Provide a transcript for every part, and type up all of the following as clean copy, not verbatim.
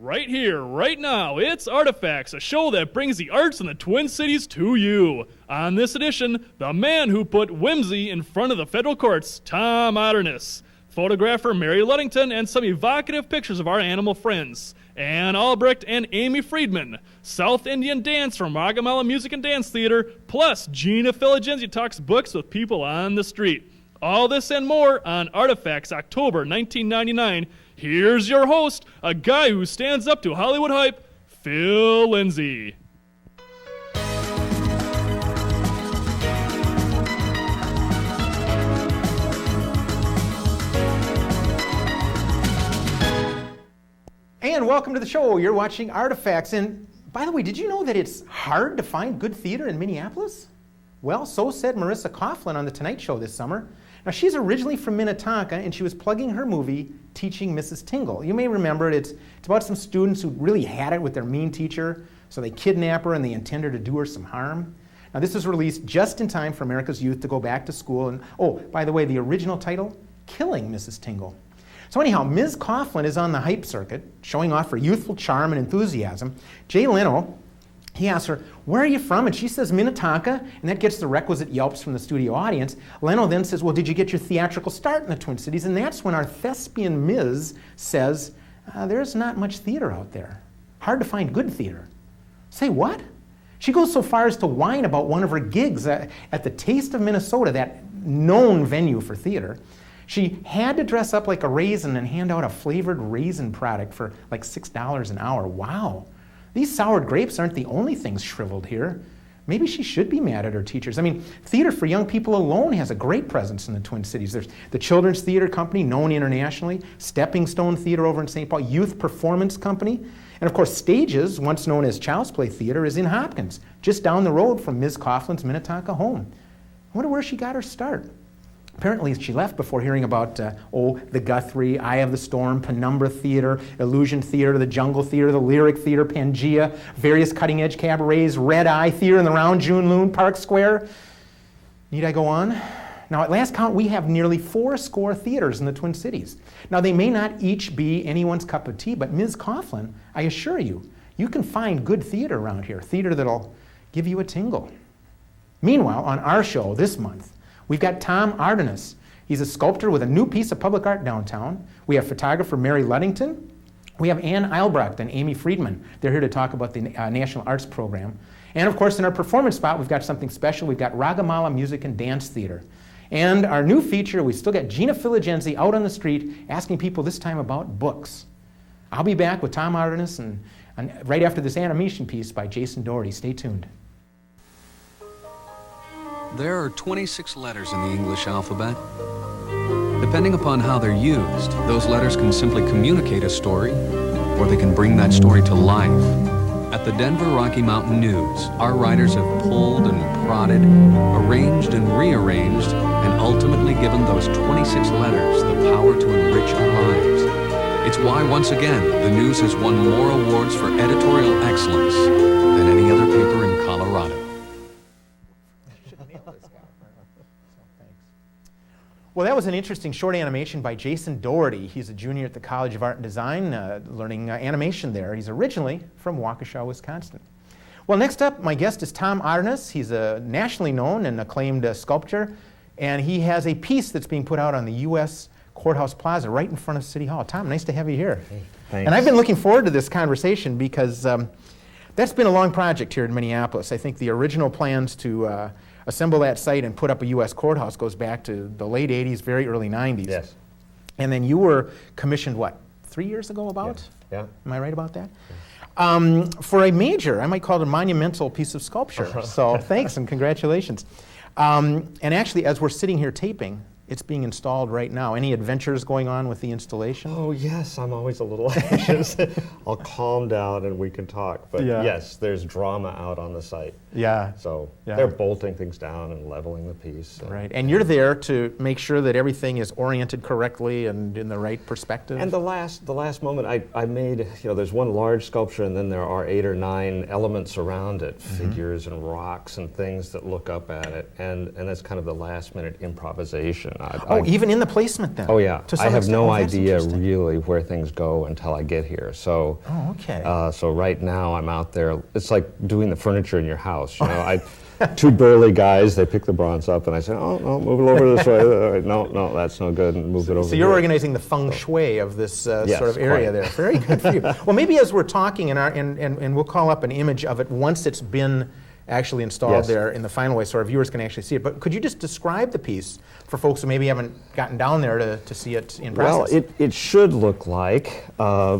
Right here, right now, it's Artifacts, a show that brings the arts in the Twin Cities to you. On this edition, the man who put whimsy in front of the federal courts, Tom Otterness. Photographer Mary Ludington and some evocative pictures of our animal friends. Ann Albrecht and Amy Friedman. South Indian dance from Ragamala Music and Dance Theater. Plus, Gina Filigenzi talks books with people on the street. All this and more on Artifacts, October 1999. Here's your host, a guy who stands up to Hollywood hype, Phill Lindsay. And welcome to the show. You're watching Artifacts. And by the way, did you know that it's hard to find good theater in Minneapolis? Well, so said Marissa Coughlan on The Tonight Show this summer. Now, she's originally from Minnetonka, and she was plugging her movie, Teaching Mrs. Tingle. You may remember it. It's about some students who really had it with their mean teacher, so they kidnap her and they intend her to do her some harm. Now, this was released just in time for America's youth to go back to school. And, oh, by the way, the original title, Killing Mrs. Tingle. So anyhow, Ms. Coughlan is on the hype circuit, showing off her youthful charm and enthusiasm. Jay Leno, he asks her, where are you from? And she says Minnetonka, and that gets the requisite yelps from the studio audience. Leno then says, well, did you get your theatrical start in the Twin Cities? And that's when our thespian Ms. says, there's not much theater out there. Hard to find good theater. Say what? She goes so far as to whine about one of her gigs at the Taste of Minnesota, that known venue for theater. She had to dress up like a raisin and hand out a flavored raisin product for like $6 an hour. Wow. These soured grapes aren't the only things shriveled here. Maybe she should be mad at her teachers. I mean, theater for young people alone has a great presence in the Twin Cities. There's the Children's Theater Company, known internationally, Stepping Stone Theater over in St. Paul, Youth Performance Company, and of course Stages, once known as Child's Play Theater, is in Hopkins, just down the road from Ms. Coughlan's Minnetonka home. I wonder where she got her start. Apparently she left before hearing about, the Guthrie, Eye of the Storm, Penumbra Theater, Illusion Theater, the Jungle Theater, the Lyric Theater, Pangea, various cutting-edge cabarets, Red Eye Theater in the Round June Loon, Park Square. Need I go on? Now, at last count, we have nearly 40 theaters in the Twin Cities. Now, they may not each be anyone's cup of tea, but Ms. Coughlan, I assure you, you can find good theater around here, theater that'll give you a tingle. Meanwhile, on our show this month, we've got Tom Otterness. He's a sculptor with a new piece of public art downtown. We have photographer Mary Ludington. We have Ann Albrecht and Amy Friedman. They're here to talk about the National Arts Program. And of course, in our performance spot, we've got something special. We've got Ragamala Music and Dance Theater. And our new feature, we still got Gina Filigenzi out on the street asking people this time about books. I'll be back with Tom Otterness and right after this animation piece by Jason Dougherty. Stay tuned. There are 26 letters in the English alphabet. Depending upon how they're used, those letters can simply communicate a story, or they can bring that story to life. At the Denver Rocky Mountain News, our writers have pulled and prodded, arranged and rearranged, and ultimately given those 26 letters the power to enrich our lives. It's why, once again, the News has won more awards for editorial excellence than any other paper in Colorado. Well, that was an interesting short animation by Jason Dougherty. He's a junior at the College of Art and Design, learning animation there. He's originally from Waukesha, Wisconsin. Well, next up, my guest is Tom Otterness. He's a nationally known and acclaimed sculptor, and he has a piece that's being put out on the U.S. Courthouse Plaza right in front of City Hall. Tom, nice to have you here. Hey, thanks. And I've been looking forward to this conversation because that's been a long project here in Minneapolis. I think the original plans to assemble that site and put up a U.S. courthouse goes back to the late 80s, very early 90s. Yes. And then you were commissioned, what, 3 years ago about? Yeah. Am I right about that? Yeah. For a major, I might call it a monumental piece of sculpture. So thanks and congratulations. And actually, as we're sitting here taping, it's being installed right now. Any adventures going on with the installation? Oh, yes, I'm always a little anxious. I'll calm down and we can talk. But yes, there's drama out on the site. Yeah. So they're bolting things down and leveling the piece. So. Right. And you're there to make sure that everything is oriented correctly and in the right perspective? And the last moment, I made, there's one large sculpture and then there are 8 or 9 elements around it, figures and rocks and things that look up at it. And that's kind of the last minute improvisation. Even in the placement then? Oh yeah, To some I have extent? no That's idea interesting. really where things go until I get here. So, Okay. So right now I'm out there. It's like doing the furniture in your house. You know, two burly guys, they pick the bronze up, and I say, oh no, move it over this way. No, that's no good, and move it over. So you're here. organizing the feng shui of this Yes, sort of area quite. there. Very good for you. Well, maybe as we're talking, and we'll call up an image of it once it's been actually installed Yes. there in the final way, so our viewers can actually see it. But could you just describe the piece for folks who maybe haven't gotten down there to see it in process? Well, it should look like a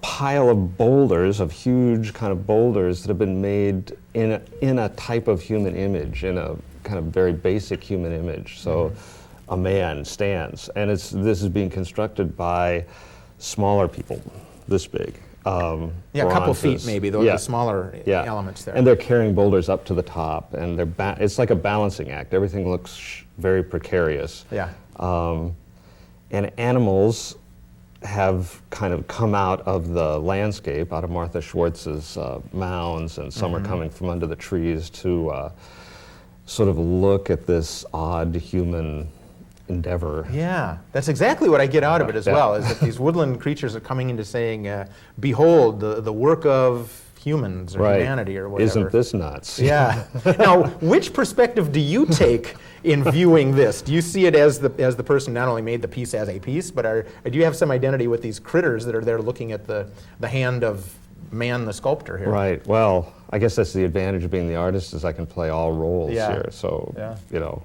pile of boulders, of huge kind of boulders that have been made in a type of human image, in a kind of very basic human image. So a man stands, and this is being constructed by smaller people, this big. Yeah, a couple feet bronzes. maybe, the smaller elements there. And they're carrying boulders up to the top, and it's like a balancing act. Everything looks very precarious. Yeah. And animals have kind of come out of the landscape, out of Martha Schwartz's mounds, and some are coming from under the trees to sort of look at this odd human endeavor. Yeah, that's exactly what I get out of it as well, is that these woodland creatures are coming into saying, behold, the work of humans or humanity or whatever. Isn't this nuts? Yeah. Now, which perspective do you take in viewing this? Do you see it as the person not only made the piece as a piece, but do you have some identity with these critters that are there looking at the hand of man, the sculptor here? Right. Well, I guess that's the advantage of being the artist, is I can play all roles here. So, you know,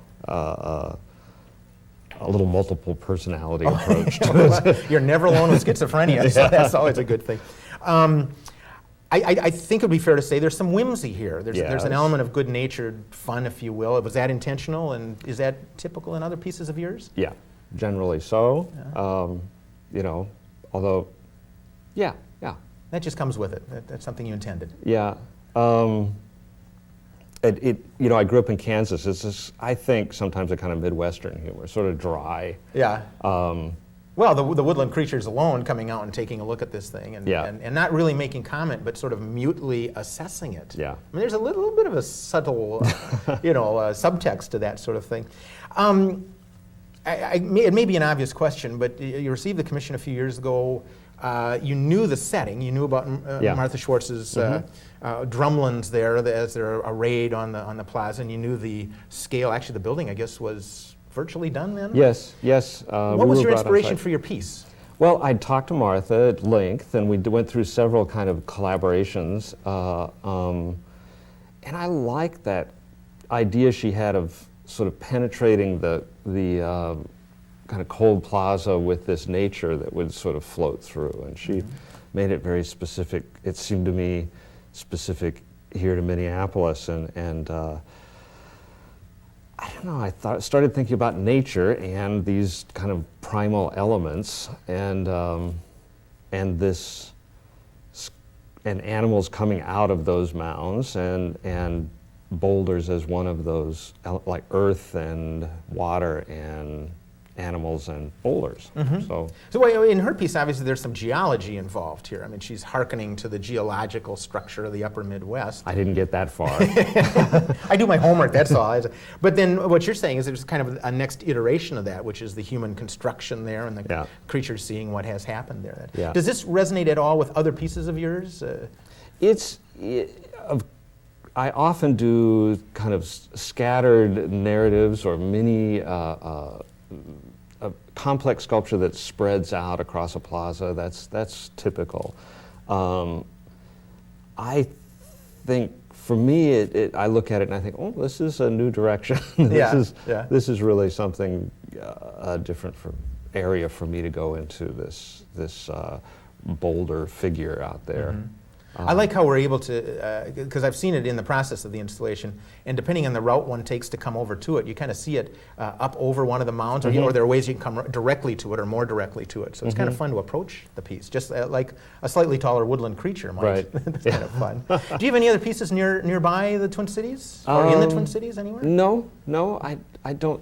a little multiple personality approach to it. You're never alone with schizophrenia, so that's always a good thing. I think it would be fair to say there's some whimsy here. There's an element of good-natured fun, if you will. Was that intentional, and is that typical in other pieces of yours? Yeah, generally so. You know, although, yeah. That just comes with it. That's something you intended. Yeah. You know, I grew up in Kansas. It's just, I think, sometimes a kind of Midwestern humor, sort of dry. Yeah. Well, the woodland creatures alone coming out and taking a look at this thing and not really making comment, but sort of mutely assessing it. Yeah. I mean, there's a little bit of a subtle, subtext to that sort of thing. It may be an obvious question, but you received the commission a few years ago. You knew the setting. You knew about Martha Schwartz's drumlins there as they're arrayed on the plaza, and you knew the scale. Actually, the building, I guess, was virtually done then? Yes. What was your inspiration for your piece? Well, I talked to Martha at length, and we went through several kind of collaborations, and I like that idea she had of sort of penetrating the kind of cold plaza with this nature that would sort of float through, and she made it very specific. It seemed to me specific here to Minneapolis, and I don't know, I started thinking about nature and these kind of primal elements, and animals coming out of those mounds, and boulders as one of those, like earth and water and animals and boulders. So in her piece, obviously, there's some geology involved here. I mean, she's hearkening to the geological structure of the upper Midwest. I didn't get that far. I do my homework, that's all. But then what you're saying is there's kind of a next iteration of that, which is the human construction there and the creatures seeing what has happened there. Yeah. Does this resonate at all with other pieces of yours? I often do kind of scattered narratives or mini a complex sculpture that spreads out across a plaza. That's typical. I think for me, I look at it and I think, oh, this is a new direction. This is really something different area for me to go into, this boulder figure out there. I like how we're able to, because I've seen it in the process of the installation, and depending on the route one takes to come over to it, you kind of see it up over one of the mounds, or there are ways you can come directly to it or more directly to it. So it's kind of fun to approach the piece, just like a slightly taller woodland creature might. Right. It's kind of fun. Do you have any other pieces nearby the Twin Cities, or in the Twin Cities anywhere? No, I don't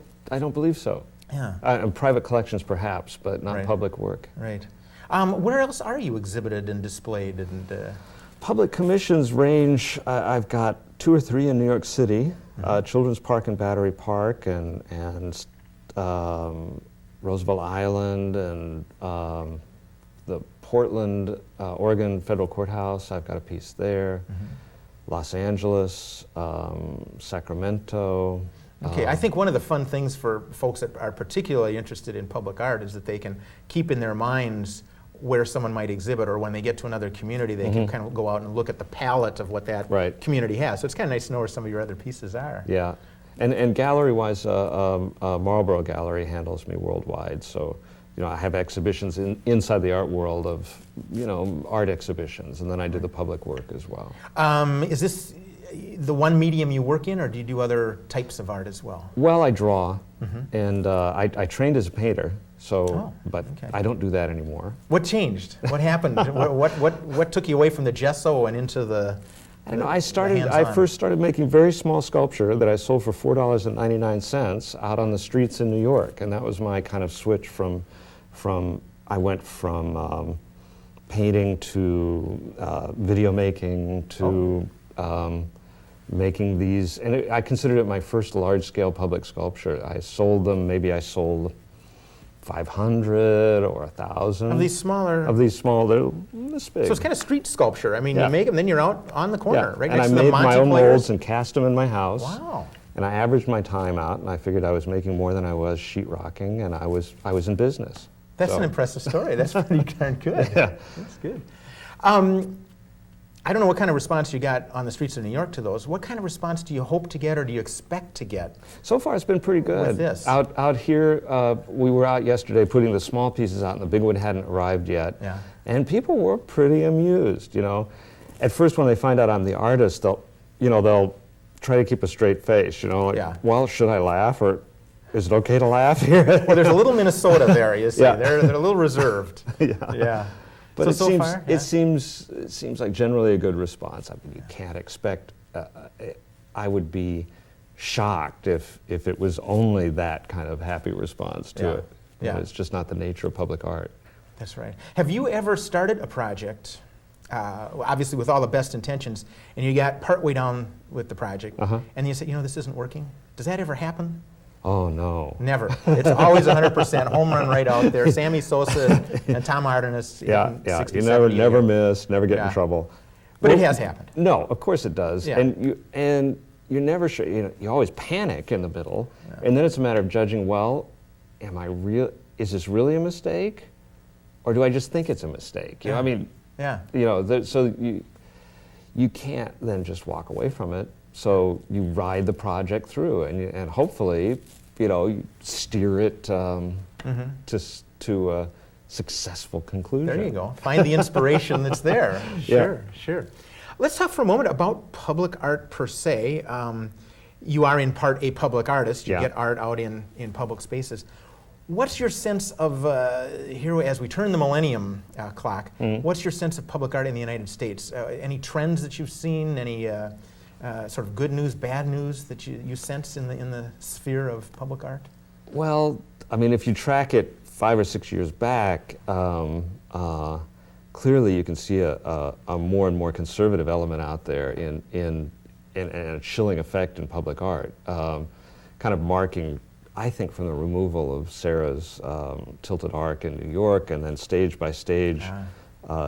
believe so. Yeah. Private collections perhaps, but not public work. Right. Where else are you exhibited and displayed? And public commissions range. I've got 2 or 3 in New York City, Children's Park and Battery Park, and Roosevelt Island, and the Portland, Oregon Federal Courthouse. I've got a piece there. Los Angeles, Sacramento. Okay, I think one of the fun things for folks that are particularly interested in public art is that they can keep in their minds where someone might exhibit, or when they get to another community, they can kind of go out and look at the palette of what that community has. So it's kind of nice to know where some of your other pieces are. Yeah, and gallery-wise, Marlborough Gallery handles me worldwide. So, you know, I have exhibitions inside the art world of, you know, art exhibitions, and then I do the public work as well. Is this the one medium you work in, or do you do other types of art as well? Well, I draw, and I trained as a painter, so, but I don't do that anymore. What changed? What happened? what took you away from the gesso and into the I first started making very small sculpture that I sold for $4.99 out on the streets in New York, and that was my kind of switch from I went from painting to video making to making these, and I considered it my first large-scale public sculpture. I sold them, maybe I sold 500 or 1,000. Of these smaller? Of these small, they're this big. So it's kind of street sculpture. I mean, you make them, then you're out on the corner, right and next I to the made Monte my own players. molds and cast them in my house. Wow. And I averaged my time out, and I figured I was making more than I was sheetrocking, and I was in business. That's an impressive story. That's pretty darn good. Yeah. That's good. I don't know what kind of response you got on the streets of New York to those. What kind of response do you hope to get, or do you expect to get? So far, it's been pretty good. With this? Out here, we were out yesterday putting the small pieces out, and the big one hadn't arrived yet. Yeah. And people were pretty amused. You know, at first when they find out I'm the artist, they'll try to keep a straight face. You know, like, well, should I laugh, or is it okay to laugh here? Well, there's a little Minnesota there. You see, Yeah. they're a little reserved. Yeah. But so far, it seems like generally a good response. I mean, you can't expect. I would be shocked if it was only that kind of happy response to it. You know, it's just not the nature of public art. That's right. Have you ever started a project, obviously with all the best intentions, and you got partway down with the project, and you say, this isn't working? Does that ever happen? Oh, no. Never. It's always 100% home run right out there. Sammy Sosa and Tom Artenis. You never miss, never get in trouble. But it has happened. No, of course it does. Yeah. And you're never sure. You always panic in the middle, and then it's a matter of judging. Well, is this really a mistake, or do I just think it's a mistake? You know, I mean, so you can't then just walk away from it. So you ride the project through, and hopefully, you steer it to a successful conclusion. There you go. Find the inspiration that's there. Sure. Let's talk for a moment about public art per se. You are in part a public artist. You get art out in public spaces. What's your sense of, here as we turn the millennium clock, what's your sense of public art in the United States? Any trends that you've seen? Any sort of good news, bad news that you sense in the sphere of public art? Well, I mean, if you track it 5 or 6 years back, clearly you can see a more and more conservative element out there in a chilling effect in public art, kind of marking, I think, from the removal of Sarah's Tilted Arc in New York, and then stage by stage,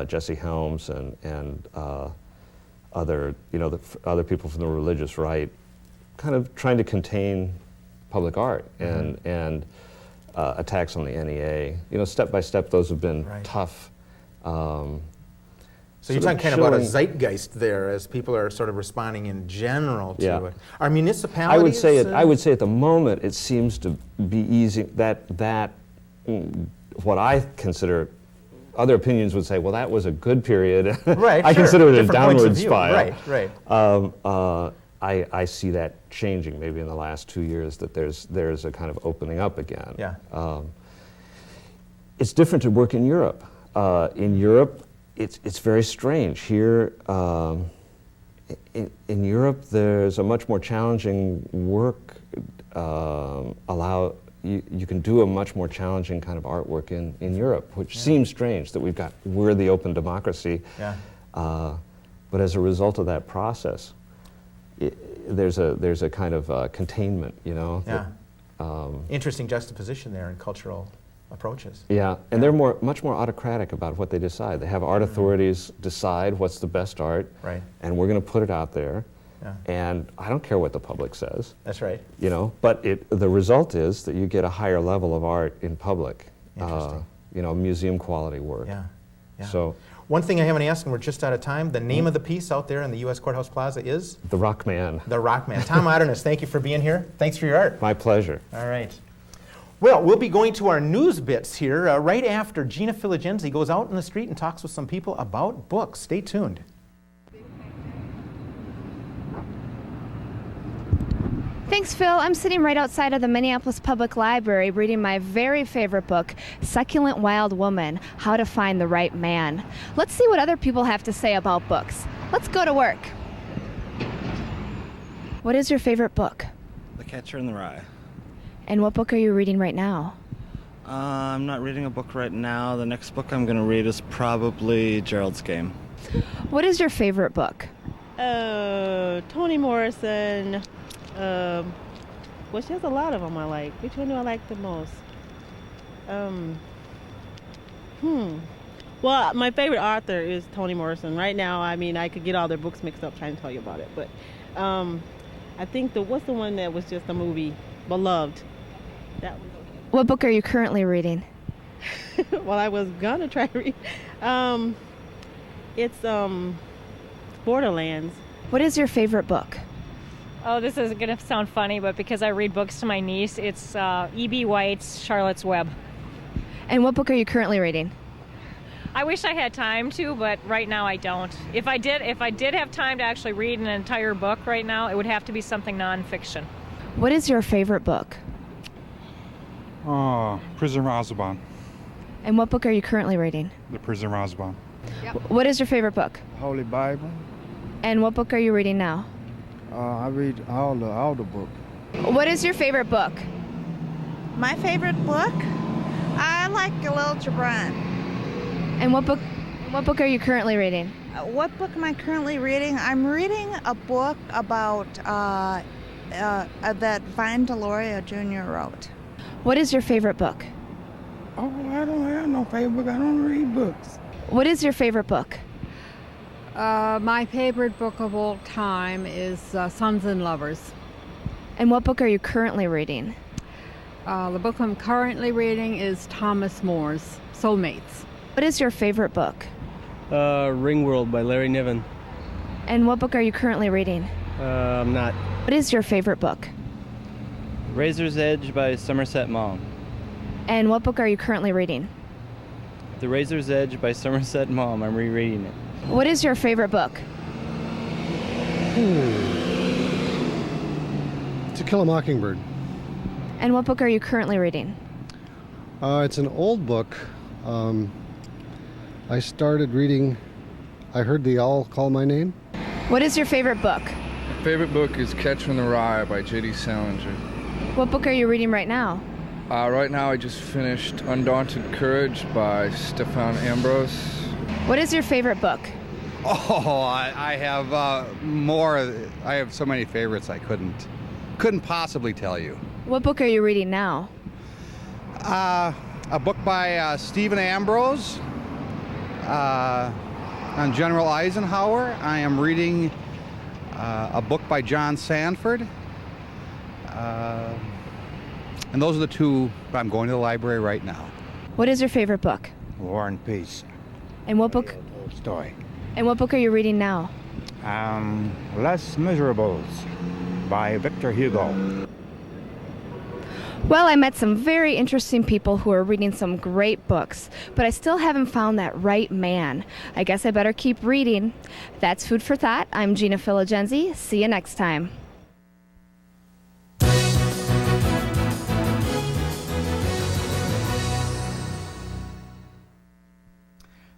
Jesse Helms and other people from the religious right, kind of trying to contain public art and attacks on the NEA. Step by step, those have been tough. So you're talking kind of about a zeitgeist there, as people are sort of responding in general to it. Are municipalities? I would say at the moment it seems to be easy that what I consider. Other opinions would say, well, that was a good period. Right. I consider it a downward spiral. Right. I see that changing maybe in the last 2 years, that there's a kind of opening up again. Yeah. It's different to work in Europe. In Europe, it's very strange. Here, in Europe, there's a much more challenging work. You can do a much more challenging kind of artwork in Europe, which seems strange that we're the open democracy. Yeah. But as a result of that process, there's a kind of containment, you know. Yeah. Interesting juxtaposition there in cultural approaches. Yeah, and they're much more autocratic about what they decide. They have art authorities decide what's the best art, Right. and we're going to put it out there. Yeah. And I don't care what the public says. That's right. You know, but the result is that you get a higher level of art in public. Interesting. You know, museum quality work. Yeah. Yeah. So one thing I haven't asked, and we're just out of time, the name of the piece out there in the U.S. Courthouse Plaza is? The Rock Man. The Rock Man. Tom Otterness, thank you for being here. Thanks for your art. My pleasure. All right. Well, we'll be going to our news bits here right after Gina Filigenzi goes out in the street and talks with some people about books. Stay tuned. Thanks, Phil. I'm sitting right outside of the Minneapolis Public Library reading my very favorite book, Succulent Wild Woman, How to Find the Right Man. Let's see what other people have to say about books. Let's go to work. What is your favorite book? The Catcher in the Rye. And what book are you reading right now? I'm not reading a book right now. The next book I'm going to read is probably Gerald's Game. What is your favorite book? Toni Morrison. Well, she has a lot of them I like. Which one do I like the most? Well, my favorite author is Toni Morrison. Right now, I mean, I could get all their books mixed up trying to tell you about it. But I think what's the one that was just a movie? Beloved. That was okay. What book are you currently reading? Well, I was gonna try to read. It's Borderlands. What is your favorite book? Oh, this is going to sound funny, but because I read books to my niece, it's E.B. White's Charlotte's Web. And what book are you currently reading? I wish I had time to, but right now I don't. If I did have time to actually read an entire book right now, it would have to be something nonfiction. What is your favorite book? Prisoner of Azkaban. And what book are you currently reading? The Prisoner of Azkaban. What is your favorite book? Holy Bible. And what book are you reading now? I read all the book. What is your favorite book? My favorite book? I like Khalil Gibran. And what book are you currently reading? What book am I currently reading? I'm reading a book about that Vine Deloria Jr. wrote. What is your favorite book? Oh, I don't have no favorite book. I don't read books. What is your favorite book? My favorite book of all time is Sons and Lovers. And what book are you currently reading? The book I'm currently reading is Thomas More's Soulmates. What is your favorite book? Ringworld by Larry Niven. And what book are you currently reading? I'm not. What is your favorite book? Razor's Edge by Somerset Maugham. And what book are you currently reading? The Razor's Edge by Somerset Maugham. I'm rereading it. What is your favorite book? To Kill a Mockingbird. And what book are you currently reading? It's an old book. I started reading, I Heard the Owl Call My Name. What is your favorite book? My favorite book is Catcher in the Rye by J.D. Salinger. What book are you reading right now? Right now I just finished Undaunted Courage by Stefan Ambrose. What is your favorite book? Oh, I have more. I have so many favorites I couldn't possibly tell you. What book are you reading now? A book by Stephen Ambrose on General Eisenhower. I am reading a book by John Sanford. And those are the two. I'm going to the library right now. What is your favorite book? War and Peace. And what book? Story. And what book are you reading now? Les Miserables by Victor Hugo. Well, I met some very interesting people who are reading some great books, but I still haven't found that right man. I guess I better keep reading. That's Food for Thought. I'm Gina Filigenzi. See you next time.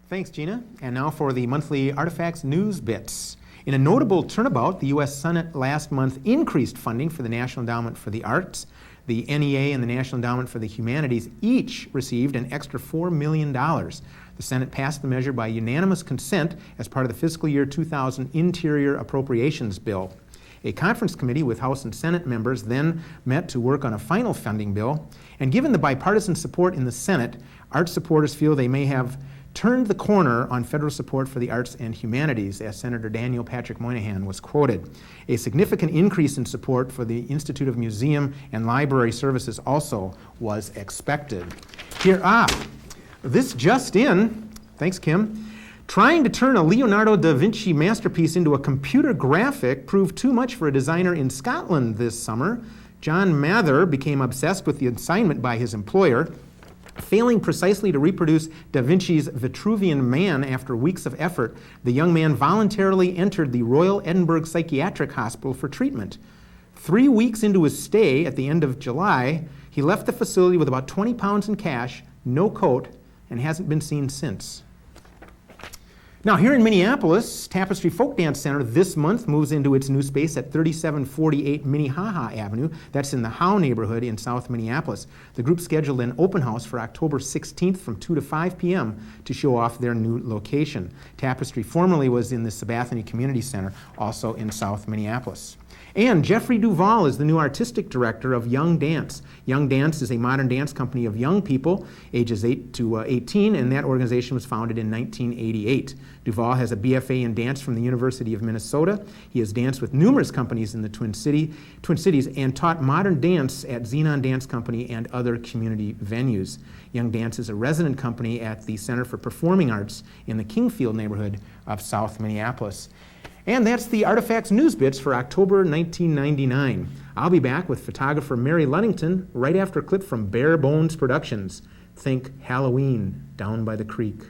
Thanks, Gina. And now for the monthly Artifacts News Bits. In a notable turnabout, the U.S. Senate last month increased funding for the National Endowment for the Arts. The NEA and the National Endowment for the Humanities each received an extra $4 million. The Senate passed the measure by unanimous consent as part of the fiscal year 2000 Interior Appropriations Bill. A conference committee with House and Senate members then met to work on a final funding bill. And given the bipartisan support in the Senate, arts supporters feel they may have turned the corner on federal support for the arts and humanities, as Senator Daniel Patrick Moynihan was quoted. A significant increase in support for the Institute of Museum and Library Services also was expected. This just in, thanks Kim, trying to turn a Leonardo da Vinci masterpiece into a computer graphic proved too much for a designer in Scotland this summer. John Mather became obsessed with the assignment by his employer. Failing precisely to reproduce Da Vinci's Vitruvian Man after weeks of effort, the young man voluntarily entered the Royal Edinburgh Psychiatric Hospital for treatment. 3 weeks into his stay at the end of July, he left the facility with about 20 pounds in cash, no coat, and hasn't been seen since. Now, here in Minneapolis, Tapestry Folk Dance Center this month moves into its new space at 3748 Minnehaha Avenue. That's in the Howe neighborhood in South Minneapolis. The group scheduled an open house for October 16th from 2 to 5 p.m. to show off their new location. Tapestry formerly was in the Sabathani Community Center, also in South Minneapolis. And Jeffrey Duvall is the new artistic director of Young Dance. Young Dance is a modern dance company of young people, ages 8 to 18, and that organization was founded in 1988. Duvall has a BFA in dance from the University of Minnesota. He has danced with numerous companies in the Twin Cities and taught modern dance at Xenon Dance Company and other community venues. Young Dance is a resident company at the Center for Performing Arts in the Kingfield neighborhood of South Minneapolis. And that's the Artifacts News Bits for October 1999. I'll be back with photographer Mary Ludington right after a clip from Barebones Productions. Think Halloween down by the creek.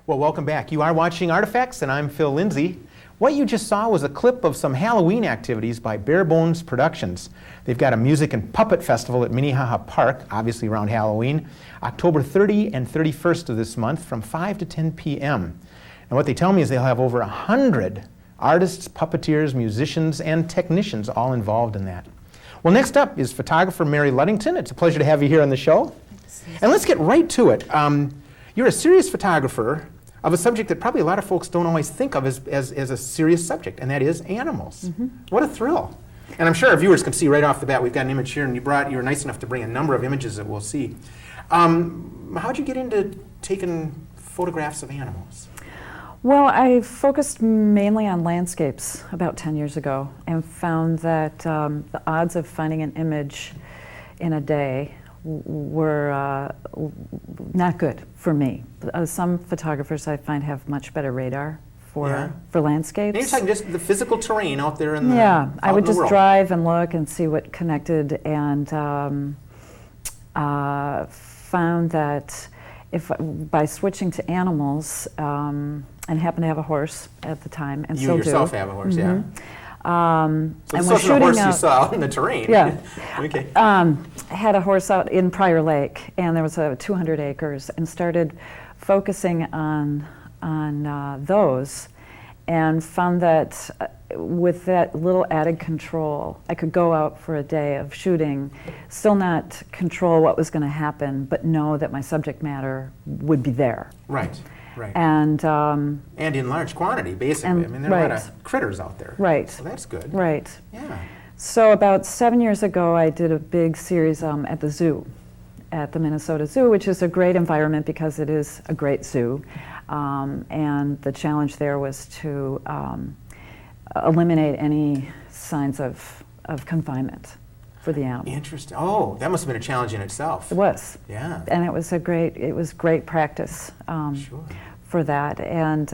Well, welcome back. You are watching Artifacts, and I'm Phill Lindsay. What you just saw was a clip of some Halloween activities by Barebones Productions. They've got a music and puppet festival at Minnehaha Park, obviously around Halloween, October 30 and 31st of this month from 5 to 10 p.m. And what they tell me is they'll have over 100 artists, puppeteers, musicians, and technicians all involved in that. Well, next up is photographer Mary Ludington. It's a pleasure to have you here on the show. And let's get right to it. You're a serious photographer of a subject that probably a lot of folks don't always think of as a serious subject, and that is animals. Mm-hmm. What a thrill. And I'm sure our viewers can see right off the bat, we've got an image here, and you were nice enough to bring a number of images that we'll see. How'd you get into taking photographs of animals? Well, I focused mainly on landscapes about 10 years ago and found that the odds of finding an image in a day were not good for me. Some photographers I find have much better radar for landscapes. And you're talking just the physical terrain out there in the I would just world. drive and look and see what connected, and found that by switching to animals, and happened to have a horse at the time, and you still yourself do. have a horse, So and this this wasn't a horse you saw out in the terrain. Yeah. Okay. Had a horse out in Prior Lake, and there was 200 acres, and started focusing on those, and found that with that little added control, I could go out for a day of shooting, still not control what was going to happen, but know that my subject matter would be there. Right. Right. And in large quantity, basically. I mean, there are a lot of critters out there. Right. So that's good. Right. Yeah. So about 7 years ago, I did a big series at the zoo, at the Minnesota Zoo, which is a great environment because it is a great zoo. And the challenge there was to eliminate any signs of confinement for the animal. Interesting. Oh, that must have been a challenge in itself. It was. Yeah. And it was great practice for that. And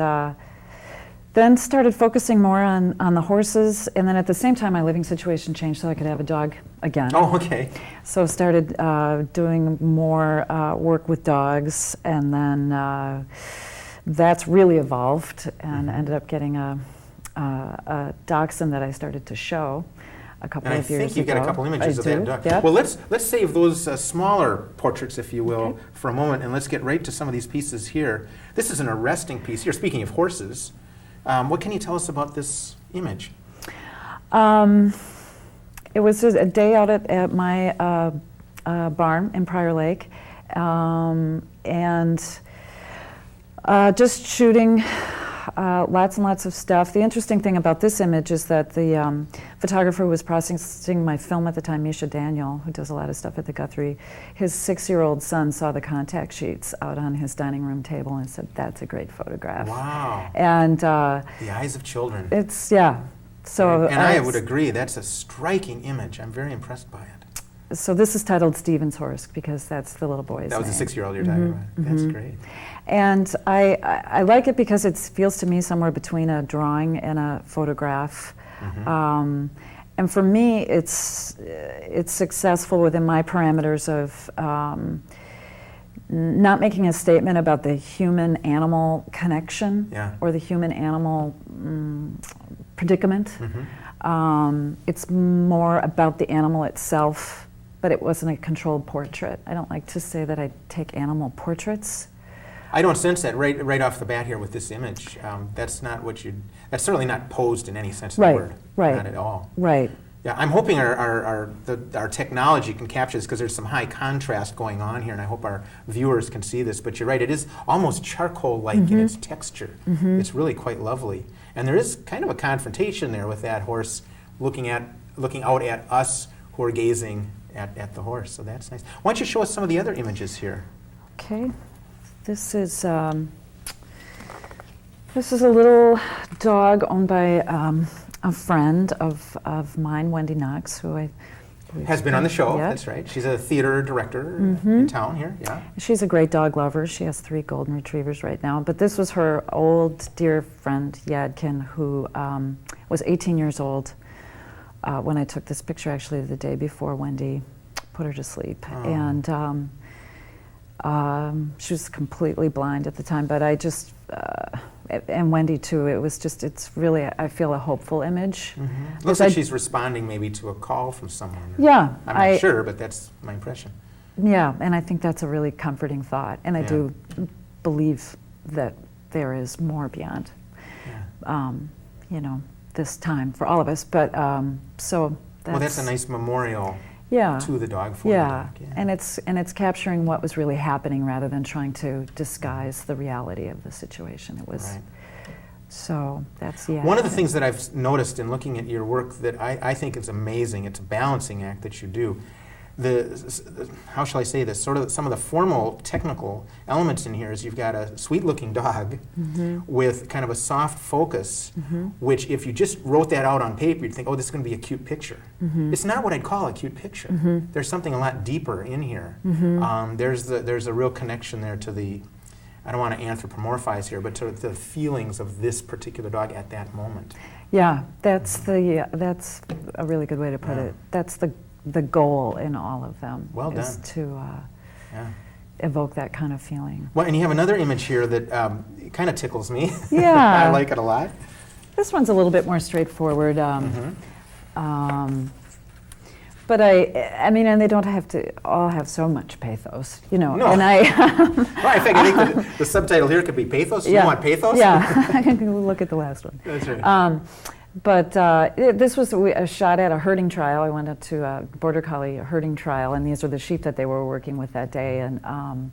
then started focusing more on the horses, and then at the same time my living situation changed so I could have a dog again. Oh, okay. So started doing more work with dogs, and then that's really evolved, and ended up getting a dachshund that I started to show a couple of years ago. I think you've got a couple images of that dog. Yep. Well, let's save those smaller portraits, if you will, for a moment, and let's get right to some of these pieces here. This is an arresting piece here. Speaking of horses, what can you tell us about this image? It was a day out at my barn in Prior Lake, and just shooting lots and lots of stuff. The interesting thing about this image is that the photographer who was processing my film at the time, Misha Daniel, who does a lot of stuff at the Guthrie, his 6-year-old son saw the contact sheets out on his dining room table and said, "That's a great photograph." Wow. And the eyes of children. It's, yeah. So, and I would agree, that's a striking image. I'm very impressed by it. So this is titled Stephen's Horse because that's the little boy's name. That was the 6-year-old you're talking about. That's great. And I like it because it feels to me somewhere between a drawing and a photograph. And for me, it's successful within my parameters of not making a statement about the human-animal connection or the human-animal predicament. It's more about the animal itself, but it wasn't a controlled portrait. I don't like to say that I take animal portraits. I don't sense that right off the bat here with this image. That's not what that's certainly not posed in any sense of the word. Right. Not at all. Right. Yeah, I'm hoping our technology can capture this because there's some high contrast going on here, and I hope our viewers can see this. But you're right, it is almost charcoal-like in its texture. It's really quite lovely. And there is kind of a confrontation there with that horse looking out at us who are gazing at the horse. So that's nice. Why don't you show us some of the other images here? Okay. This is a little dog owned by a friend of mine, Wendy Knox, who has been on the show. Yep. That's right. She's a theater director in town here. Yeah. She's a great dog lover. She has 3 golden retrievers right now. But this was her old dear friend Yadkin, who was 18 years old when I took this picture. Actually, the day before Wendy put her to sleep, and she was completely blind at the time. But I just and Wendy too. It's really, I feel, a hopeful image. Looks like she's responding maybe to a call from someone. Yeah, I'm not sure, but that's my impression. Yeah, and I think that's a really comforting thought, and I do believe that there is more beyond, this time for all of us. But so that's a nice memorial. To the dog for and it's capturing what was really happening rather than trying to disguise the reality of the situation. It was so that's One of the things that I've noticed in looking at your work that I think is amazing. It's a balancing act that you do. how shall I say this, sort of some of the formal technical elements in here is you've got a sweet-looking dog with kind of a soft focus, which if you just wrote that out on paper, you'd think, oh, this is going to be a cute picture. It's not what I'd call a cute picture. There's something a lot deeper in here. There's a real connection there to the, I don't want to anthropomorphize here, but to the feelings of this particular dog at that moment. Yeah, that's a really good way to put it. That's the goal in all of them. Well done. Is to evoke that kind of feeling. Well, and you have another image here that kind of tickles me. Yeah. I like it a lot. This one's a little bit more straightforward. But I mean, and they don't have to all have so much pathos, you know. No. And I think the subtitle here could be pathos. Yeah. You want pathos? Yeah. Look at the last one. That's right. But this was a shot at a herding trial. I went up to a border collie herding trial, and these are the sheep that they were working with that day. And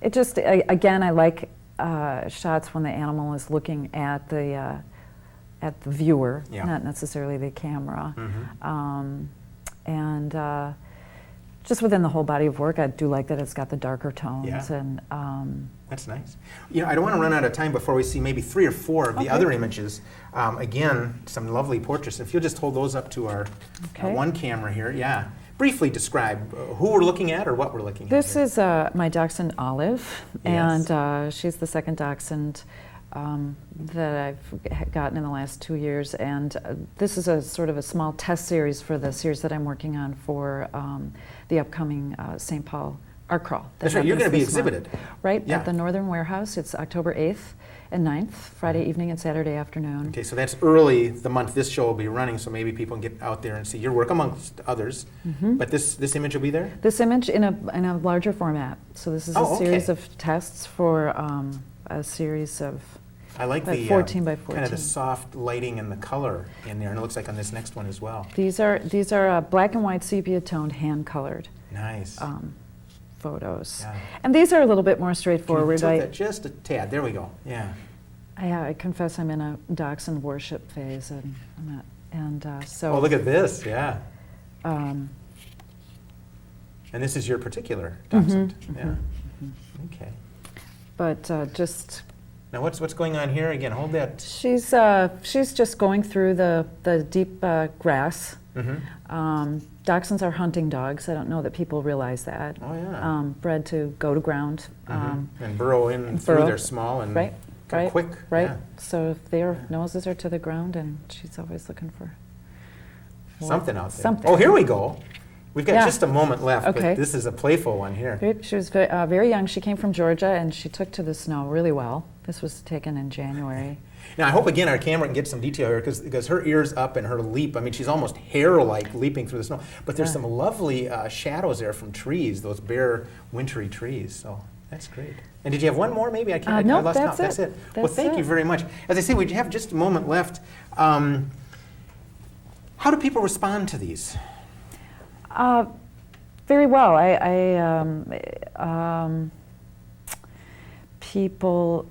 it just, again, I like shots when the animal is looking at the viewer, not necessarily the camera. And just within the whole body of work, I do like that it's got the darker tones. And that's nice. You know, I don't want to run out of time before we see maybe 3 or 4 of the other images. Again, some lovely portraits. If you'll just hold those up to our one camera here. Yeah. Briefly describe who we're looking at or what we're looking at. This is my dachshund Olive, and she's the second dachshund that I've gotten in the last 2 years. And this is a sort of a small test series for the series that I'm working on for the upcoming St. Paul Art Crawl. That's right, you're going to be exhibited. Right, at the Northern Warehouse. It's October 8th and 9th, Friday evening and Saturday afternoon. Okay, so that's early the month this show will be running, so maybe people can get out there and see your work amongst others. But this image will be there? This image in a larger format. So this is a series of tests for a series of I like the 14 by 14. kind of the soft lighting and the color in there, and it looks like on this next one as well. These are black and white sepia toned, hand colored. Nice. Photos. Yeah. And these are a little bit more straightforward. Can you tilt that just a tad? There we go. Yeah. I confess I'm in a dachshund worship phase, and I'm not, and so. Oh, look at this! Yeah. And this is your particular dachshund. Okay. But just. Now what's going on here again? Hold that. She's just going through the deep grass. Dachshunds are hunting dogs. I don't know that people realize that. Oh yeah. Bred to go to ground. And burrow in through their small and quick. Right. Yeah. So if their noses are to the ground, and she's always looking for something out there. Something. Oh, here we go. We've got just a moment left, but this is a playful one here. She was very young. She came from Georgia, and she took to the snow really well. This was taken in January. Now, I hope, again, our camera can get some detail here, because her ear's up and her leap, I mean, she's almost hare-like leaping through the snow. But there's some lovely shadows there from trees, those bare, wintry trees. So that's great. And did you have one more, maybe? I can't. No, I lost that's count. it. That's it. Well, thank you very much. As I say, we have just a moment left. How do people respond to these? Very well. People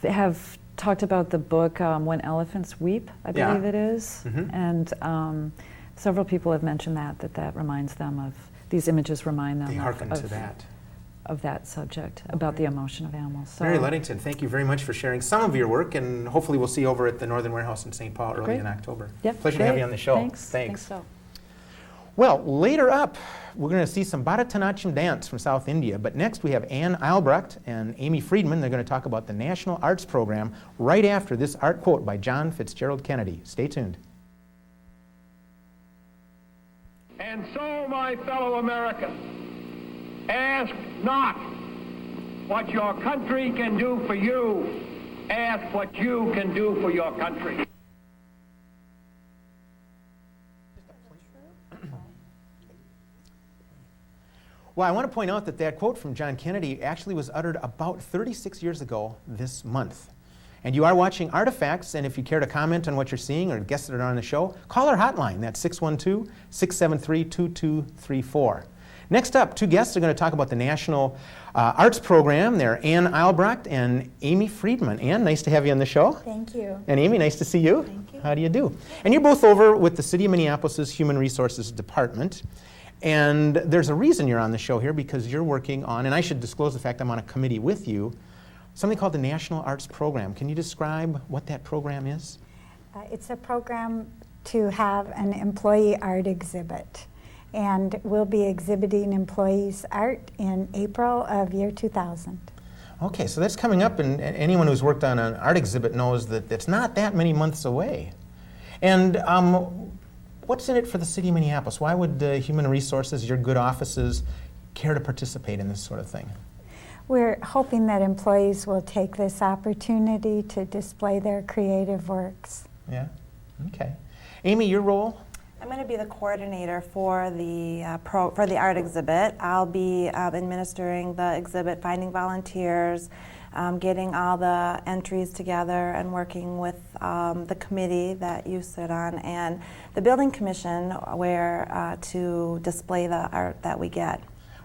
have talked about the book When Elephants Weep, I believe it is. And several people have mentioned that reminds them of, these images remind them they hearken to that. Of that subject, about the emotion of animals. So, Mary Ludington, thank you very much for sharing some of your work, and hopefully we'll see you over at the Northern Warehouse in St. Paul early in October. Pleasure to have you on the show. Thanks. So. Well, later up, we're going to see some Bharatanatyam dance from South India, but next we have Anne Albrecht and Amy Friedman. They're going to talk about the National Arts Program right after this art quote by John Fitzgerald Kennedy. Stay tuned. And so, my fellow Americans, ask not what your country can do for you, ask what you can do for your country. Well, I want to point out that quote from John Kennedy actually was uttered about 36 years ago this month. And you are watching Artifacts, and if you care to comment on what you're seeing or guests that are on the show, call our hotline. That's 612-673-2234. Next up, two guests are going to talk about the National Arts Program. They're Anne Albrecht and Amy Friedman. Anne, nice to have you on the show. Thank you. And Amy, nice to see you. Thank you. How do you do? And you're both over with the City of Minneapolis Human Resources Department. And there's a reason you're on the show here, because you're working on, and I should disclose the fact I'm on a committee with you, something called the National Arts Program. Can you describe what that program is? It's a program to have an employee art exhibit. And we'll be exhibiting employees' art in April of year 2000. Okay, so that's coming up, and anyone who's worked on an art exhibit knows that it's not that many months away. And what's in it for the city of Minneapolis? Why would Human Resources, your good offices, care to participate in this sort of thing? We're hoping that employees will take this opportunity to display their creative works. Yeah, okay. Amy, your role? I'm going to be the coordinator for the art exhibit. I'll be administering the exhibit, finding volunteers, getting all the entries together, and working with the committee that you sit on and the building commission where to display the art that we get.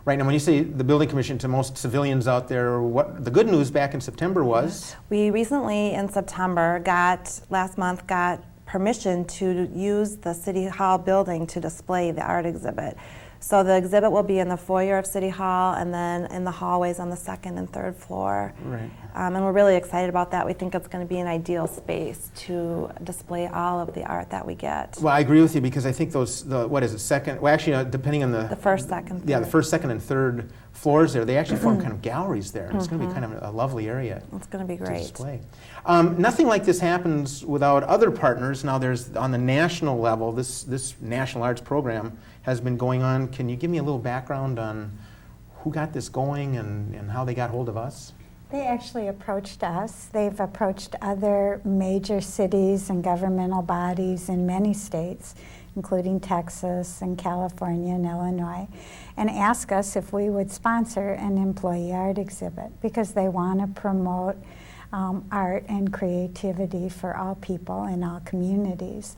Right, and when you say the building commission, to most civilians out there, what the good news back in September was? We recently in September last month got permission to use the City Hall building to display the art exhibit. So the exhibit will be in the foyer of City Hall and then in the hallways on the second and third floor. Right. And we're really excited about that. We think it's going to be an ideal space to display all of the art that we get. Well, I agree with you, because I think what is it, second, well actually depending on the first, second, third. Yeah, the first, second, and third floors there, they actually form kind of galleries there. It's going to be kind of a lovely area. It's going to be great. To display. Nothing like this happens without other partners. Now there's, on the national level, this National Arts Program has been going on. Can you give me a little background on who got this going and how they got hold of us? They actually approached us. They've approached other major cities and governmental bodies in many states, including Texas and California and Illinois, and asked us if we would sponsor an employee art exhibit, because they want to promote art and creativity for all people in all communities.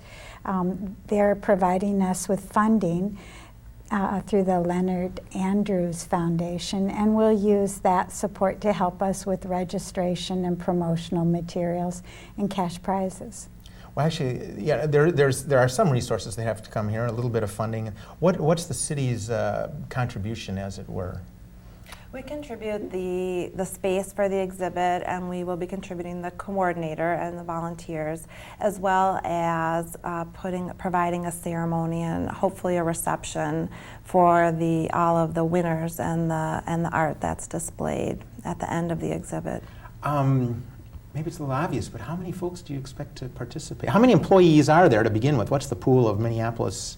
They're providing us with funding through the Leonard Andrews Foundation, and we'll use that support to help us with registration and promotional materials and cash prizes. Well, actually, yeah, there are some resources that have to come here, a little bit of funding. What's the city's contribution, as it were? We contribute the space for the exhibit, and we will be contributing the coordinator and the volunteers, as well as providing a ceremony and hopefully a reception for all of the winners and the art that's displayed at the end of the exhibit. Maybe it's a little obvious, but how many folks do you expect to participate? How many employees are there to begin with? What's the pool of Minneapolis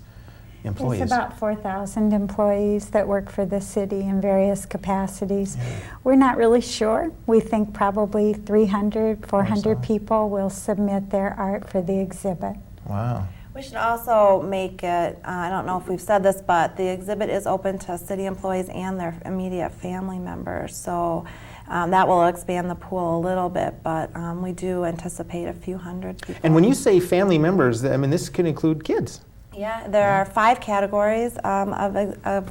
employees? There's about 4,000 employees that work for the city in various capacities. Yeah. We're not really sure. We think probably 300, 400 people will submit their art for the exhibit. Wow. We should also make it, I don't know if we've said this, but the exhibit is open to city employees and their immediate family members. So that will expand the pool a little bit, but we do anticipate a few hundred people. And when you say family members, I mean, this can include kids. Yeah, there are 5 categories of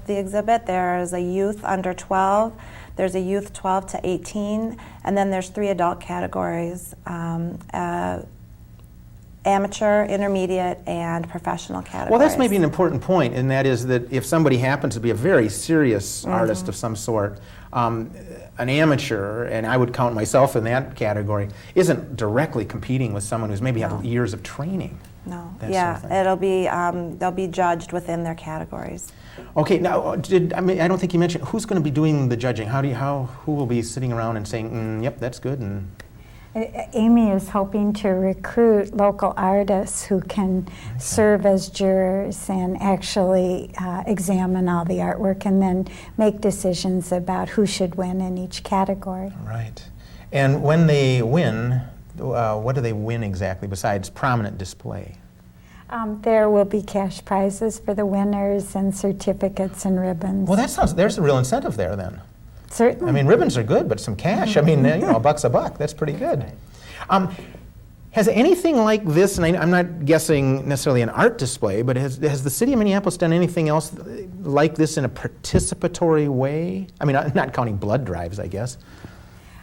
the exhibit. There is a youth under 12, there's a youth 12 to 18, and then there's 3 adult categories, amateur, intermediate, and professional categories. Well, that's maybe an important point, and that is that if somebody happens to be a very serious artist of some sort, an amateur, and I would count myself in that category, isn't directly competing with someone who's maybe had years of training. No. Yeah, it'll be they'll be judged within their categories. Okay. Now, I don't think you mentioned who's going to be doing the judging. Who will be sitting around and saying, "Yep, that's good," and Amy is hoping to recruit local artists who can serve as jurors and actually examine all the artwork and then make decisions about who should win in each category. Right. And when they win, what do they win exactly besides prominent display? There will be cash prizes for the winners and certificates and ribbons. Well, there's a real incentive there then. Certainly. I mean, ribbons are good, but some cash, I mean, a buck's a buck. That's pretty good. Has anything like this, and I'm not guessing necessarily an art display, but has the city of Minneapolis done anything else like this in a participatory way? I mean, not counting blood drives, I guess.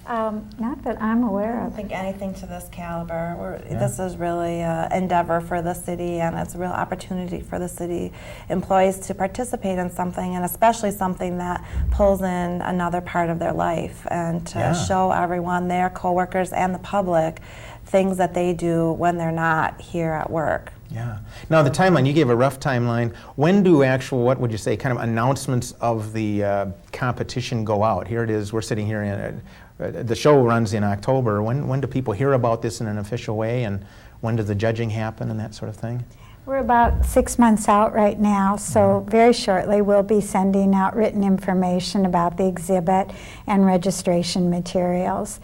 Not that I'm aware I don't of. think anything to this caliber. Yeah. This is really an endeavor for the city, and it's a real opportunity for the city employees to participate in something, and especially something that pulls in another part of their life, and to show everyone, their coworkers and the public, things that they do when they're not here at work. Yeah. Now the timeline, you gave a rough timeline. When do actual, what would you say, kind of announcements of the competition go out? Here it is, we're sitting here in, the show runs in October. When do people hear about this in an official way, and when does the judging happen and that sort of thing? We're about 6 months out right now, so very shortly we'll be sending out written information about the exhibit and registration materials,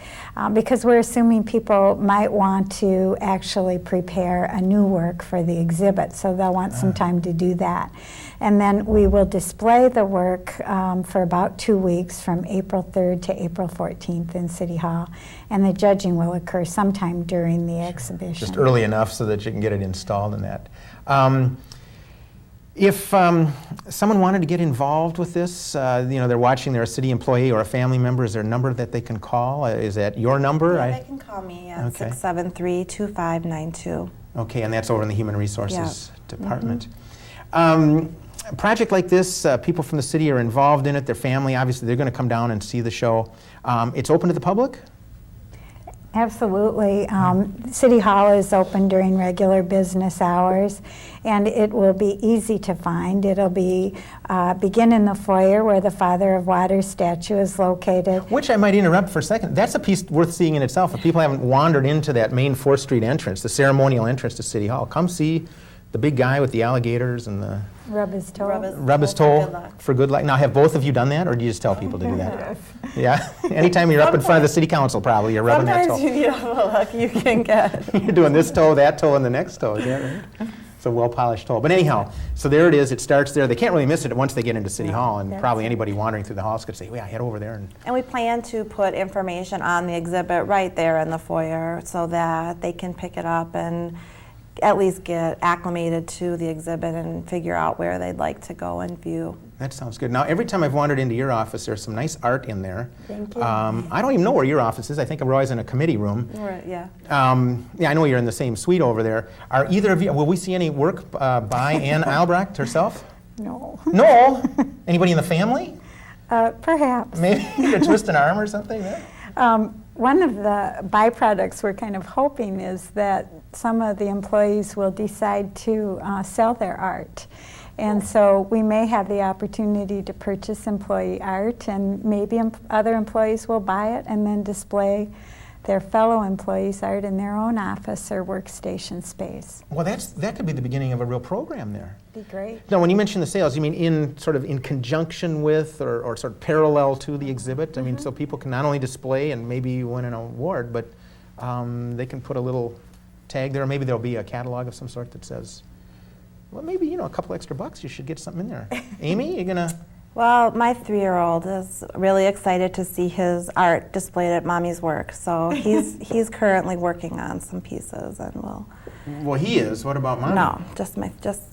because we're assuming people might want to actually prepare a new work for the exhibit, so they'll want some time to do that. And then we will display the work for about 2 weeks, from April 3rd to April 14th in City Hall, and the judging will occur sometime during the exhibition. Just early enough so that you can get it installed and that. If someone wanted to get involved with this, they're watching, they're a city employee or a family member, is there a number that they can call? Is that your number? Yeah, they can call me at 673-2592. Okay, and that's over in the Human Resources Department. A project like this, people from the city are involved in it, their family, obviously they're going to come down and see the show. It's open to the public? Absolutely. City Hall is open during regular business hours, and it will be easy to find. It'll be begin in the foyer where the Father of Waters statue is located. Which I might interrupt for a second. That's a piece worth seeing in itself. If people haven't wandered into that main 4th Street entrance, the ceremonial entrance to City Hall, come see the big guy with the alligators and the... Rub his toe. Rub his toe for good luck. Now, have both of you done that, or do you just tell people to do that? Yeah? Anytime you're up in front of the city council, probably, you're rubbing that toe. Sometimes you need a luck you can get. You're doing this toe, that toe, and the next toe, is that right? It's a well-polished toe. But anyhow, so there it is. It starts there. They can't really miss it once they get into City Hall, and probably anybody wandering through the halls could say, well, yeah, head over there. And we plan to put information on the exhibit right there in the foyer so that they can pick it up and at least get acclimated to the exhibit and figure out where they'd like to go and view. That sounds good. Now, every time I've wandered into your office, there's some nice art in there. Thank you. I don't even know where your office is. I think we're always in a committee room. Right, yeah. Yeah, I know you're in the same suite over there. Are either of you, will we see any work by Anne Albrecht herself? No. No? Anybody in the family? Perhaps. Maybe a twist an arm or something? Yeah. One of the byproducts we're kind of hoping is that some of the employees will decide to sell their art. And so we may have the opportunity to purchase employee art, and maybe other employees will buy it and then display their fellow employees' art in their own office or workstation space. Well, that could be the beginning of a real program there. Be great. Now, when you mention the sales, you mean in conjunction with or sort of parallel to the exhibit? I mean, so people can not only display and maybe win an award, but they can put a little tag there. Maybe there'll be a catalog of some sort that says, well, maybe, a couple extra bucks, you should get something in there. Amy, you gonna? Well, my 3-year-old is really excited to see his art displayed at Mommy's Work, so he's currently working on some pieces, and we'll. Well, he is. What about Mom? No, just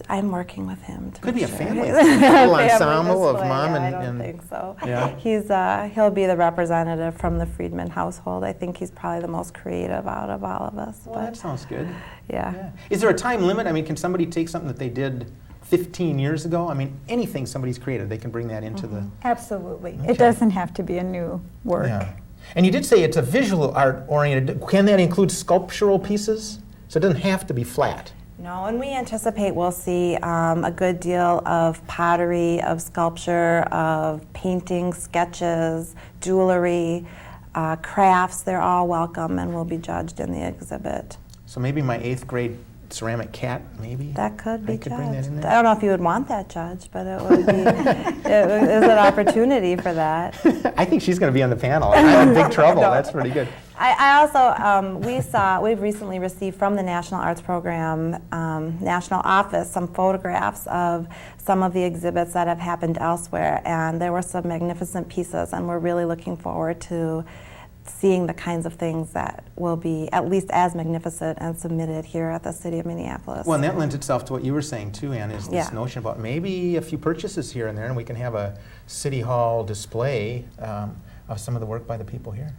I'm working with him. Could be a family little ensemble of Mom and. I don't think so. Yeah. He'll be the representative from the Friedman household. I think he's probably the most creative out of all of us. Well, that sounds good. Yeah. Is there a time limit? I mean, can somebody take something that they did 15 years ago? I mean, anything somebody's created, they can bring that into the... Absolutely. Okay. It doesn't have to be a new work. Yeah. And you did say it's a visual art oriented. Can that include sculptural pieces? So it doesn't have to be flat. No, and we anticipate we'll see a good deal of pottery, of sculpture, of painting, sketches, jewelry, crafts. They're all welcome and will be judged in the exhibit. So maybe my 8th grade ceramic cat, maybe? That could be judged. Bring that in there? I don't know if you would want that judged, but it would be it is an opportunity for that. I think she's going to be on the panel. I'm in big trouble. No. That's pretty good. I also, we've recently received from the National Arts Program National Office some photographs of some of the exhibits that have happened elsewhere, and there were some magnificent pieces, and we're really looking forward to seeing the kinds of things that will be at least as magnificent and submitted here at the City of Minneapolis. Well, and that lends itself to what you were saying too, Ann, is this notion about maybe a few purchases here and there, and we can have a City Hall display of some of the work by the people here.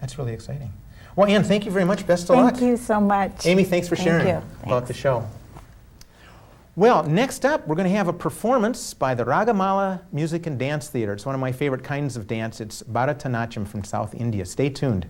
That's really exciting. Well, Ann, thank you very much. Best of luck. Thank you so much. Amy, thanks for sharing Thank you. about the show. Well, next up, we're going to have a performance by the Ragamala Music and Dance Theater. It's one of my favorite kinds of dance. It's Bharatanatyam from South India. Stay tuned.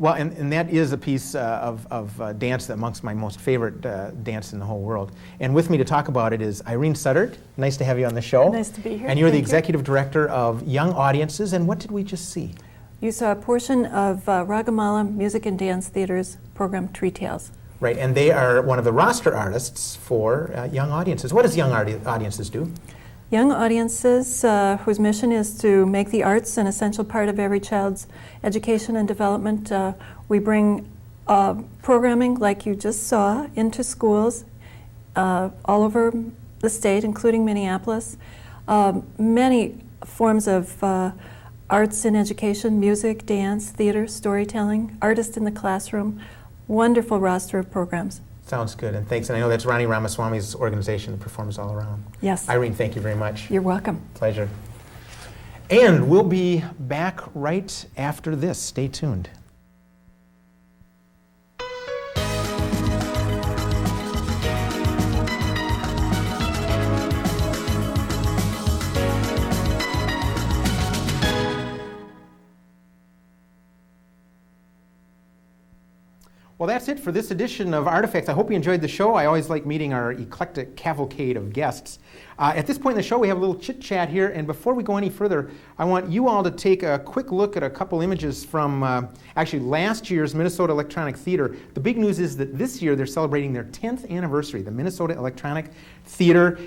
Well, and that is a piece of dance that amongst my most favorite dance in the whole world. And with me to talk about it is Irene Suddard. Nice to have you on the show. Nice to be here. And you're the Thank you. executive director of Young Audiences. And what did we just see? You saw a portion of Ragamala Music and Dance Theater's program Tree Tales. Right, and they are one of the roster artists for Young Audiences. What does Young Audiences do? Young Audiences, whose mission is to make the arts an essential part of every child's education and development. We bring programming like you just saw into schools all over the state, including Minneapolis. Many forms of arts in education, music, dance, theater, storytelling, artist in the classroom. Wonderful roster of programs. Sounds good, and thanks. And I know that's Ronnie Ramaswamy's organization, the Performers All Around. Yes. Irene, thank you very much. You're welcome. Pleasure. And we'll be back right after this. Stay tuned. Well, that's it for this edition of Artifacts. I hope you enjoyed the show. I always like meeting our eclectic cavalcade of guests. At this point in the show, we have a little chit-chat here, and before we go any further, I want you all to take a quick look at a couple images from actually last year's Minnesota Electronic Theater. The big news is that this year they're celebrating their 10th anniversary, the Minnesota Electronic Theater.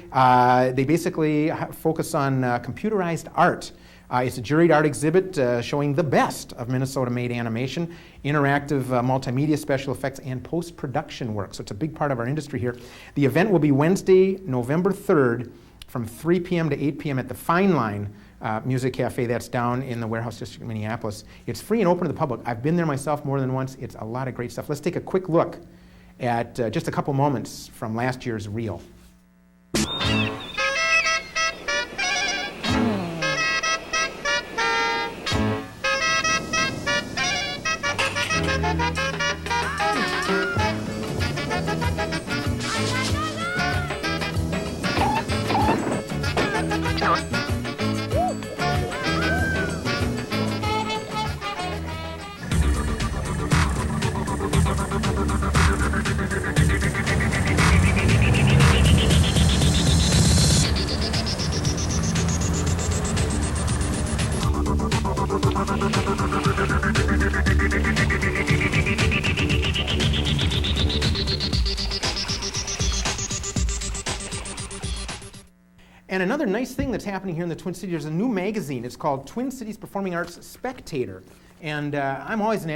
They basically focus on computerized art. It's a juried art exhibit showing the best of Minnesota-made animation, interactive multimedia special effects, and post-production work. So it's a big part of our industry here. The event will be Wednesday, November 3rd from 3 p.m. to 8 p.m. at the Fine Line Music Cafe that's down in the Warehouse District in Minneapolis. It's free and open to the public. I've been there myself more than once. It's a lot of great stuff. Let's take a quick look at just a couple moments from last year's reel. And another nice thing that's happening here in the Twin Cities, there's a new magazine. It's called Twin Cities Performing Arts Spectator. And I'm always an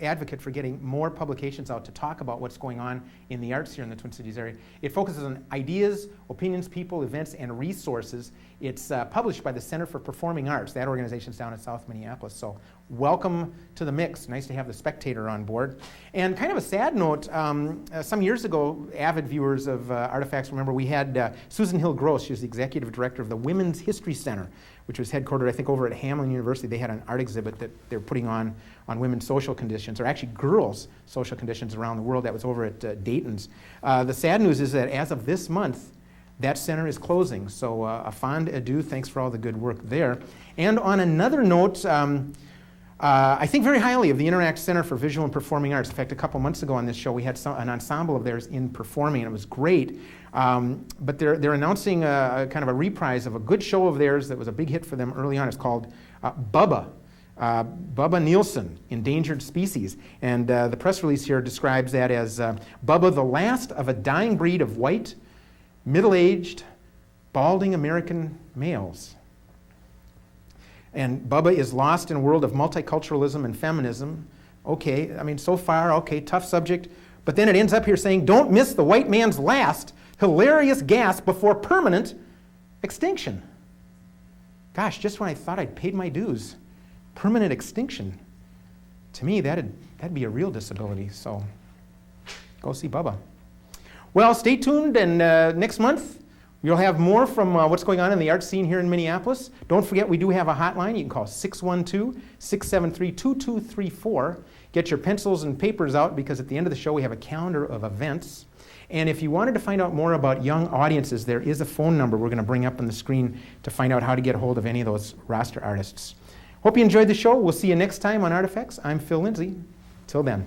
advocate for getting more publications out to talk about what's going on in the arts here in the Twin Cities area. It focuses on ideas, opinions, people, events, and resources. It's published by the Center for Performing Arts. That organization's down in South Minneapolis. So welcome to the mix. Nice to have the Spectator on board. And kind of a sad note, some years ago, avid viewers of Artifacts remember we had Susan Hill Gross. She was the executive director of the Women's History Center, which was headquartered, I think, over at Hamline University. They had an art exhibit that they're putting on women's social conditions, or actually girls' social conditions around the world. That was over at Dayton's. The sad news is that as of this month, that center is closing. So a fond adieu. Thanks for all the good work there. And on another note, I think very highly of the Interact Center for Visual and Performing Arts. In fact, a couple months ago on this show, we had an ensemble of theirs in performing, and it was great. But they're announcing a kind of a reprise of a good show of theirs that was a big hit for them early on. It's called Bubba. Bubba Nielsen, Endangered Species. And the press release here describes that as Bubba, the last of a dying breed of white, middle-aged, balding American males. And Bubba is lost in a world of multiculturalism and feminism. Okay, I mean, so far, okay, tough subject. But then it ends up here saying, don't miss the white man's last hilarious gasp before permanent extinction. Gosh, just when I thought I'd paid my dues, permanent extinction. To me, that'd be a real disability, so go see Bubba. Well, stay tuned, and next month, you'll have more from what's going on in the art scene here in Minneapolis. Don't forget, we do have a hotline. You can call 612-673-2234. Get your pencils and papers out, because at the end of the show, we have a calendar of events. And if you wanted to find out more about Young Audiences, there is a phone number we're going to bring up on the screen to find out how to get a hold of any of those roster artists. Hope you enjoyed the show. We'll see you next time on Artifacts. I'm Phill Lindsay. Till then.